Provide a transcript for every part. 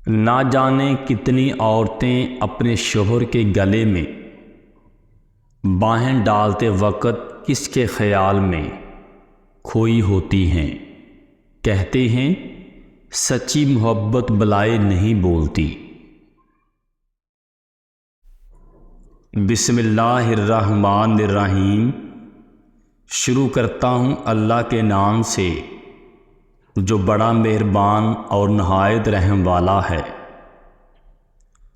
نہ جانے کتنی عورتیں اپنے شوہر کے گلے میں باہیں ڈالتے وقت کس کے خیال میں کھوئی ہوتی ہیں۔ کہتے ہیں سچی محبت بلائے نہیں بولتی۔ بسم اللہ الرحمن الرحیم۔ شروع کرتا ہوں اللہ کے نام سے جو بڑا مہربان اور نہایت رحم والا ہے۔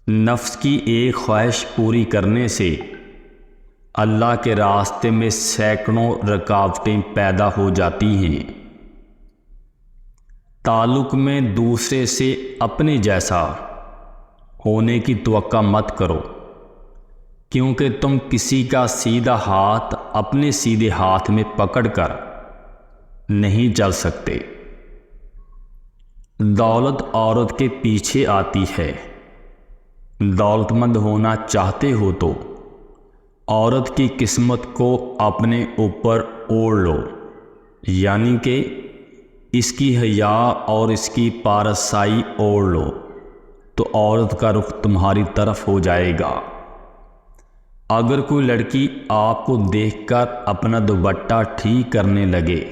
نفس کی ایک خواہش پوری کرنے سے اللہ کے راستے میں سینکڑوں رکاوٹیں پیدا ہو جاتی ہیں۔ تعلق میں دوسرے سے اپنے جیسا ہونے کی توقع مت کرو، کیونکہ تم کسی کا سیدھا ہاتھ اپنے سیدھے ہاتھ میں پکڑ کر نہیں چل سکتے۔ دولت عورت کے پیچھے آتی ہے۔ دولت مند ہونا چاہتے ہو تو عورت کی قسمت کو اپنے اوپر اوڑھ لو، یعنی کہ اس کی حیا اور اس کی پارسائی اوڑھ لو، تو عورت کا رخ تمہاری طرف ہو جائے گا۔ اگر کوئی لڑکی آپ کو دیکھ کر اپنا دوپٹہ ٹھیک کرنے لگے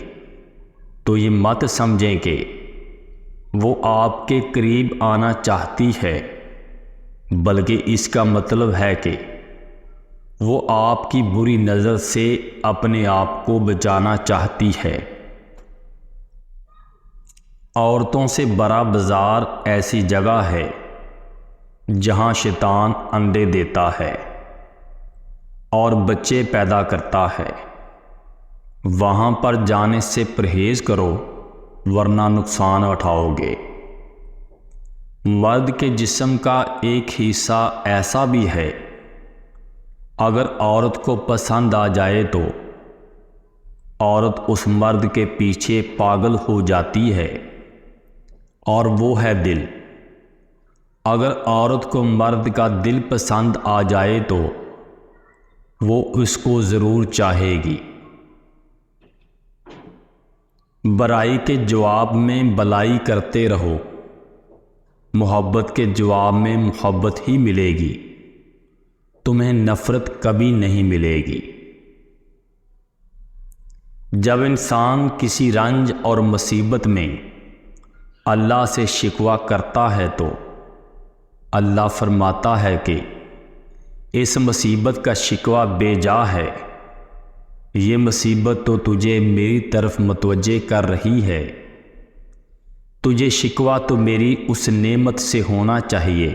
تو یہ مت سمجھیں کہ وہ آپ کے قریب آنا چاہتی ہے، بلکہ اس کا مطلب ہے کہ وہ آپ کی بری نظر سے اپنے آپ کو بچانا چاہتی ہے۔ عورتوں سے بڑا بازار ایسی جگہ ہے جہاں شیطان انڈے دیتا ہے اور بچے پیدا کرتا ہے۔ وہاں پر جانے سے پرہیز کرو، ورنہ نقصان اٹھاؤ گے۔ مرد کے جسم کا ایک حصہ ایسا بھی ہے، اگر عورت کو پسند آ جائے تو عورت اس مرد کے پیچھے پاگل ہو جاتی ہے، اور وہ ہے دل۔ اگر عورت کو مرد کا دل پسند آ جائے تو وہ اس کو ضرور چاہے گی۔ برائی کے جواب میں بلائی کرتے رہو، محبت کے جواب میں محبت ہی ملے گی، تمہیں نفرت کبھی نہیں ملے گی۔ جب انسان کسی رنج اور مصیبت میں اللہ سے شکوہ کرتا ہے تو اللہ فرماتا ہے کہ اس مصیبت کا شکوہ بے جا ہے، یہ مصیبت تو تجھے میری طرف متوجہ کر رہی ہے، تجھے شکوہ تو میری اس نعمت سے ہونا چاہیے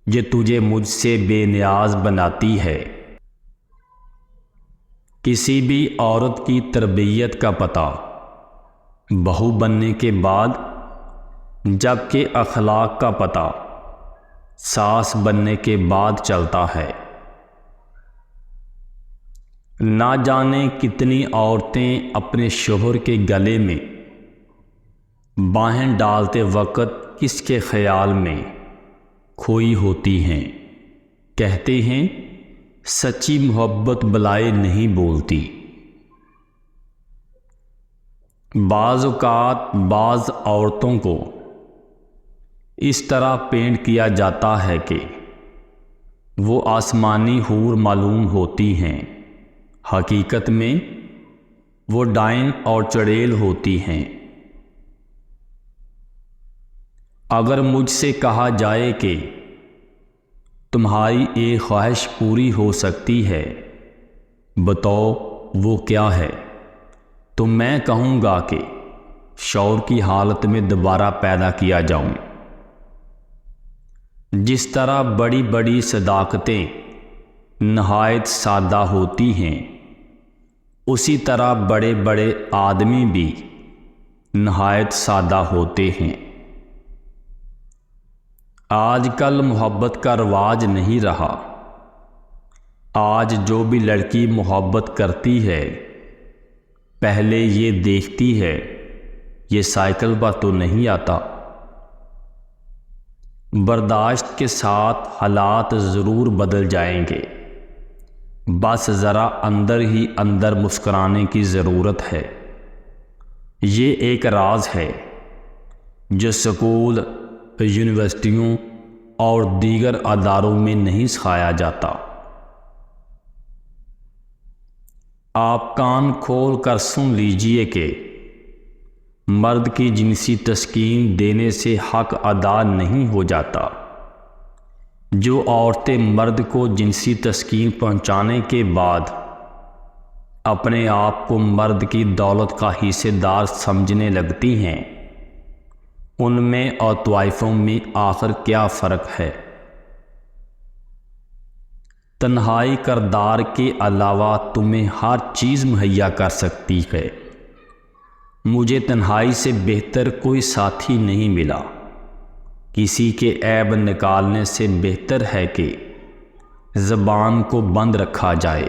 جو تجھے مجھ سے بے نیاز بناتی ہے۔ کسی بھی عورت کی تربیت کا پتہ بہو بننے کے بعد، جبکہ اخلاق کا پتہ ساس بننے کے بعد چلتا ہے۔ نہ جانے کتنی عورتیں اپنے شوہر کے گلے میں باہیں ڈالتے وقت کس کے خیال میں کھوئی ہوتی ہیں۔ کہتے ہیں سچی محبت بلائے نہیں بولتی۔ بعض اوقات بعض عورتوں کو اس طرح پینٹ کیا جاتا ہے کہ وہ آسمانی حور معلوم ہوتی ہیں، حقیقت میں وہ ڈائن اور چڑیل ہوتی ہیں۔ اگر مجھ سے کہا جائے کہ تمہاری ایک خواہش پوری ہو سکتی ہے، بتاؤ وہ کیا ہے، تو میں کہوں گا کہ شعور کی حالت میں دوبارہ پیدا کیا جاؤں۔ جس طرح بڑی بڑی صداقتیں نہایت سادہ ہوتی ہیں، اسی طرح بڑے بڑے آدمی بھی نہایت سادہ ہوتے ہیں۔ آج کل محبت کا رواج نہیں رہا۔ آج جو بھی لڑکی محبت کرتی ہے، پہلے یہ دیکھتی ہے یہ سائیکل پر تو نہیں آتا۔ برداشت کے ساتھ حالات ضرور بدل جائیں گے، بس ذرا اندر ہی اندر مسکرانے کی ضرورت ہے۔ یہ ایک راز ہے جو سکول، یونیورسٹیوں اور دیگر اداروں میں نہیں سکھایا جاتا۔ آپ کان کھول کر سن لیجئے کہ مرد کی جنسی تسکین دینے سے حق ادا نہیں ہو جاتا۔ جو عورتیں مرد کو جنسی تسکین پہنچانے کے بعد اپنے آپ کو مرد کی دولت کا حصے دار سمجھنے لگتی ہیں، ان میں اور طوائفوں میں آخر کیا فرق ہے؟ تنہائی کردار کے علاوہ تمہیں ہر چیز مہیا کر سکتی ہے۔ مجھے تنہائی سے بہتر کوئی ساتھی نہیں ملا۔ کسی کے عیب نکالنے سے بہتر ہے کہ زبان کو بند رکھا جائے۔